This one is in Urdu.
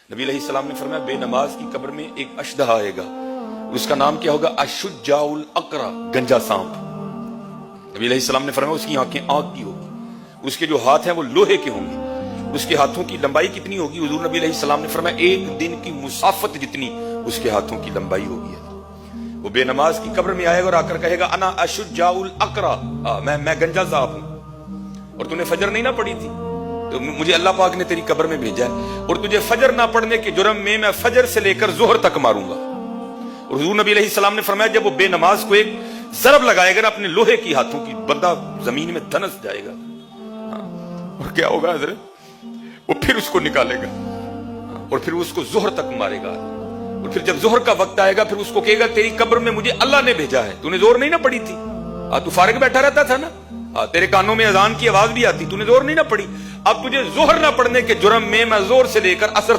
نبی علیہ السلام نے فرمایا بے نماز کی قبر میں ایک اشدہ آئے گا، اس کا نام کیا ہوگا؟ اشجاع الاقرا، گنجا سانپ۔ نبی علیہ السلام نے فرمایا اس کی آنکھیں آگ کی ہوگی، اس کے جو ہاتھ ہیں وہ لوہے کے ہوں گے، اس کے ہاتھوں کی لمبائی کتنی ہوگی؟ حضور نبی علیہ السلام نے فرمایا ایک دن کی مسافت جتنی اس کے ہاتھوں کی لمبائی ہوگی۔ وہ بے نماز کی قبر میں آئے گا اور آ کر کہے گا انا اشجاع الاقرا، میں گنجا سانپ ہوں، اور تو نے فجر نہیں نہ پڑھی تھی تو مجھے اللہ پاک نے تیری قبر میں بھیجا ہے، اور تجھے فجر نہ پڑھنے کے جرم میں فجر سے لے کر ظہر تک ماروں گا۔ اور حضور نبی علیہ السلام نے فرمایا جب وہ بے نماز کو ایک ضرب لگائے گا اپنے لوہے کی ہاتھوں کی، بندہ زمین میں دھنس جائے گا، اور کیا ہوگا حضرت؟ وہ پھر اس کو نکالے گا اور پھر اس کو ظہر تک مارے گا، اور پھر جب ظہر کا وقت آئے گا پھر اس کو کہے گا تیری قبر میں مجھے اللہ نے بھیجا ہے، تو نے زور نہیں نہ پڑی تھی، تو فارغ بیٹھا رہتا تھا نا، تیرے کانوں میں اذان کی آواز بھی آتی، تو نے زور نہیں نہ پڑی، اب تجھے ظہر نہ پڑھنے کے جرم میں زور سے لے کر اثر